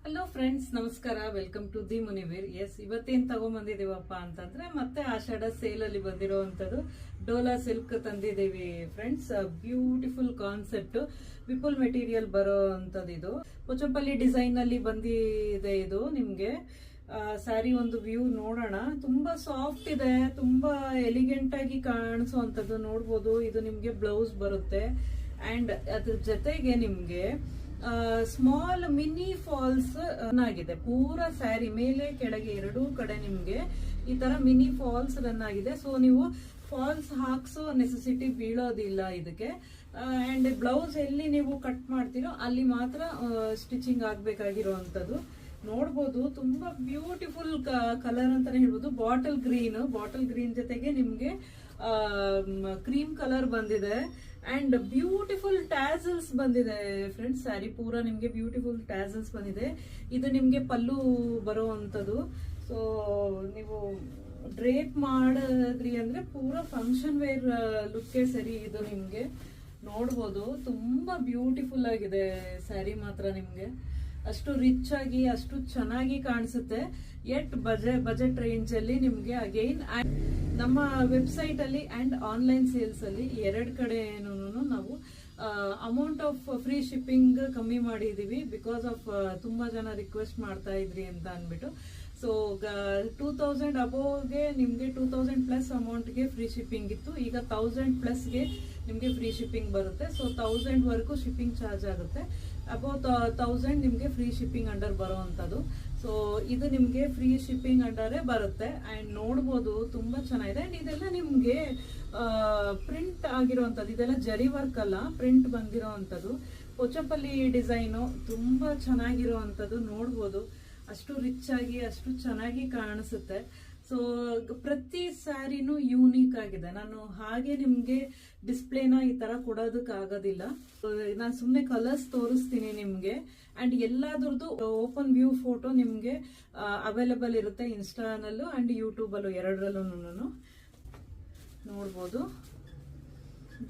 Hello friends, ನಮಸ್ಕಾರ. Welcome to the Muniveer. Yes, ಇವತ್ತೇನ್ ತಗೊಂಡ್ಬಂದಿದೀವಪ್ಪ ಅಂತಂದ್ರೆ ಮತ್ತೆ ಆಷಾಢ ಸೇಲ್ ಅಲ್ಲಿ ಬಂದಿರೋವಂಥದ್ದು ಡೋಲಾ ಸಿಲ್ಕ್ ತಂದಿದ್ದೀವಿ friends. Beautiful concept, Vipul material ಬರೋ ಅಂತದ್ದು. ಇದು ಪೊಚಂಪಲ್ಲಿ ಡಿಸೈನ್ ಅಲ್ಲಿ ಬಂದಿದೆ. ಇದು ನಿಮ್ಗೆ ಸ್ಯಾರಿ ಒಂದು ವ್ಯೂ ನೋಡೋಣ. ತುಂಬಾ ಸಾಫ್ಟ್ ಇದೆ, ತುಂಬಾ ಎಲಿಗೆಂಟ್ ಆಗಿ ಕಾಣಿಸುವಂತದ್ದು ನೋಡ್ಬೋದು. ಇದು ನಿಮ್ಗೆ ಬ್ಲೌಸ್ ಬರುತ್ತೆ ಅಂಡ್ ಅದ್ರ ಜೊತೆಗೆ ನಿಮ್ಗೆ ಸ್ಮಾಲ್ ಮಿನಿ ಫಾಲ್ಸ್ ಆಗಿದೆ. ಪೂರಾ ಸ್ಯಾರಿ ಮೇಲೆ ಕೆಳಗೆ ಎರಡೂ ಕಡೆ ನಿಮ್ಗೆ ಈ ತರ ಮಿನಿ ಫಾಲ್ಸ್ ರನ್ ಆಗಿದೆ. ಸೊ ನೀವು ಫಾಲ್ಸ್ ಹಾಕ್ಸೋ ನೆಸೆಸಿಟಿ ಬೀಳೋದಿಲ್ಲ ಇದಕ್ಕೆ. ಅಂಡ್ ಬ್ಲೌಸ್ ಎಲ್ಲಿ ನೀವು ಕಟ್ ಮಾಡ್ತೀರೋ ಅಲ್ಲಿ ಮಾತ್ರ ಸ್ಟಿಚಿಂಗ್ ಆಗ್ಬೇಕಾಗಿರುವಂತದ್ದು. ನೋಡ್ಬೋದು, ತುಂಬಾ ಬ್ಯೂಟಿಫುಲ್ ಕಲರ್ ಅಂತಾನೆ ಹೇಳ್ಬೋದು. ಬಾಟಲ್ ಗ್ರೀನ್ ಜೊತೆಗೆ ನಿಮ್ಗೆ ಕ್ರೀಮ್ ಕಲರ್ ಬಂದಿದೆ ಅಂಡ್ ಬ್ಯೂಟಿಫುಲ್ ಟ್ಯಾಸಲ್ಸ್ ಬಂದಿದೆ ಫ್ರೆಂಡ್ಸ್. ಸ್ಯಾರಿ ಪೂರಾ ನಿಮ್ಗೆ ಬ್ಯೂಟಿಫುಲ್ ಟ್ಯಾಸಲ್ಸ್ ಬಂದಿದೆ. ಇದು ನಿಮ್ಗೆ ಪಲ್ಲು ಬರುವಂತದ್ದು. ಸೊ ನೀವು ಡ್ರೇಪ್ ಮಾಡಿದ್ರಿ ಅಂದ್ರೆ ಪೂರಾ ಫಂಕ್ಷನ್ ವೇರ್ ಲುಕ್ಗೆ ಸರಿ. ಇದು ನಿಮ್ಗೆ ನೋಡ್ಬೋದು, ತುಂಬಾ ಬ್ಯೂಟಿಫುಲ್ ಆಗಿದೆ ಸ್ಯಾರಿ ಮಾತ್ರ. ನಿಮ್ಗೆ ಅಷ್ಟು ರಿಚ್ ಆಗಿ ಅಷ್ಟು ಚೆನ್ನಾಗಿ ಕಾಣಿಸುತ್ತೆ. ಎಟ್ ಬಜೆಟ್ ರೇಂಜ್ ಅಲ್ಲಿ ನಿಮ್ಗೆ ಅಗೈನ್ ನಮ್ಮ ವೆಬ್ಸೈಟ್ ಅಲ್ಲಿ ಅಂಡ್ ಆನ್ಲೈನ್ ಸೇಲ್ಸ್ ಅಲ್ಲಿ ಎರಡು ಕಡೆನೂ ನಾವು ಅಮೌಂಟ್ ಆಫ್ ಫ್ರೀ ಶಿಪ್ಪಿಂಗ್ ಕಮ್ಮಿ ಮಾಡಿದೀವಿ. ಬಿಕಾಸ್ ಆಫ್ ತುಂಬಾ ಜನ ರಿಕ್ವೆಸ್ಟ್ ಮಾಡ್ತಾ ಇದ್ರಿ ಅಂತ ಅನ್ಬಿಟ್ಟು. ಸೊ 2000 ಅಬೋವ್ಗೆ ನಿಮ್ಗೆ 2000 ಪ್ಲಸ್ ಅಮೌಂಟ್ಗೆ ಫ್ರೀ ಶಿಪ್ಪಿಂಗ್ ಇತ್ತು. ಈಗ 1000 ಪ್ಲಸ್ಗೆ ನಿಮ್ಗೆ ಫ್ರೀ ಶಿಪ್ಪಿಂಗ್ ಬರುತ್ತೆ. ಸೊ 1000 ವರೆಗೂ ಶಿಪ್ಪಿಂಗ್ ಚಾರ್ಜ್ ಆಗುತ್ತೆ. ಅಬೌವ್ 1000 ನಿಮ್ಗೆ ಫ್ರೀ ಶಿಪ್ಪಿಂಗ್ ಅಂಡರ್ ಬರುವಂತದ್ದು. ಸೊ ಇದು ನಿಮ್ಗೆ ಫ್ರೀ ಶಿಪ್ಪಿಂಗ್ ಅಂಡರೇ ಬರುತ್ತೆ. ಅಂಡ್ ನೋಡ್ಬೋದು, ತುಂಬಾ ಚೆನ್ನಾಗಿದೆ. ಅಂಡ್ ಇದೆಲ್ಲ ನಿಮ್ಗೆ ಪ್ರಿಂಟ್ ಆಗಿರುವಂತದ್ದು. ಇದೆಲ್ಲ ಜರಿ ವರ್ಕ್ ಅಲ್ಲ, ಪ್ರಿಂಟ್ ಬಂದಿರೋವಂಥದ್ದು. ಪೊಚಂಪಲ್ಲಿ ಡಿಸೈನು ತುಂಬಾ ಚೆನ್ನಾಗಿರುವಂತದ್ದು. ನೋಡ್ಬೋದು, ಅಷ್ಟು ರಿಚ್ ಆಗಿ ಅಷ್ಟು ಚೆನ್ನಾಗಿ ಕಾಣಿಸುತ್ತೆ. ಸೊ ಪ್ರತಿ ಸ್ಯಾರಿನೂ ಯೂನಿಕ್ ಆಗಿದೆ. ನಾನು ಹಾಗೆ ನಿಮ್ಗೆ ಡಿಸ್ಪ್ಲೇನ ಈ ತರ ಕೊಡೋದಕ್ಕೆ ಆಗೋದಿಲ್ಲ. ನಾನು ಸುಮ್ಮನೆ ಕಲರ್ಸ್ ತೋರಿಸ್ತೀನಿ ನಿಮ್ಗೆ. ಅಂಡ್ ಎಲ್ಲಾದ್ರದ್ದು ಓಪನ್ ವ್ಯೂ ಫೋಟೋ ನಿಮ್ಗೆ ಅವೈಲೇಬಲ್ ಇರುತ್ತೆ ಇನ್ಸ್ಟಾನಲ್ಲೂ ಅಂಡ್ ಯೂಟ್ಯೂಬ್ ಅಲ್ಲೂ, ಎರಡರಲ್ಲೂ ನೋಡ್ಬೋದು.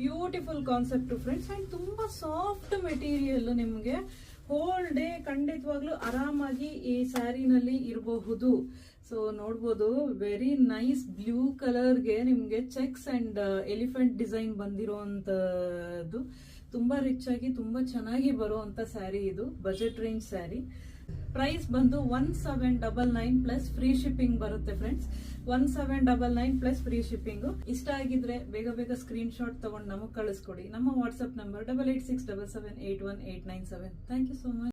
Beautiful concept friends. ಅಂಡ್ ತುಂಬಾ ಸಾಫ್ಟ್ ಮೆಟೀರಿಯಲ್. ನಿಮ್ಗೆ ಹೋಲ್ ಡೇ ಖಂಡಿತವಾಗ್ಲೂ ಆರಾಮಾಗಿ ಈ ಸ್ಯಾರಿನಲ್ಲಿ ಇರಬಹುದು. ಸೊ ನೋಡ್ಬೋದು, ವೆರಿ ನೈಸ್ ಬ್ಲೂ ಕಲರ್ಗೆ ನಿಮ್ಗೆ ಚೆಕ್ಸ್ ಅಂಡ್ ಎಲಿಫೆಂಟ್ ಡಿಸೈನ್ ಬಂದಿರುವಂತದ್ದು. ತುಂಬಾ ರಿಚ್ ಆಗಿ ತುಂಬಾ ಚೆನ್ನಾಗಿ ಬರುವಂತ ಸ್ಯಾರಿ ಇದು. Budget range sari. ಪ್ರೈಸ್ ಬಂದು 1799 ಪ್ಲಸ್ ಫ್ರೀ ಶಿಪ್ಪಿಂಗ್ ಬರುತ್ತೆ ಫ್ರೆಂಡ್ಸ್. 1799 plus free shipping. ಇಷ್ಟ ಆಗಿದ್ರೆ ಬೇಗ ಸ್ಕ್ರೀನ್ ಶಾಟ್ ತಗೊಂಡು ನಮಗೆ ಕಳಿಸ್ಕೊಡಿ. ನಮ್ಮ WhatsApp number 8867781897. Thank you so much.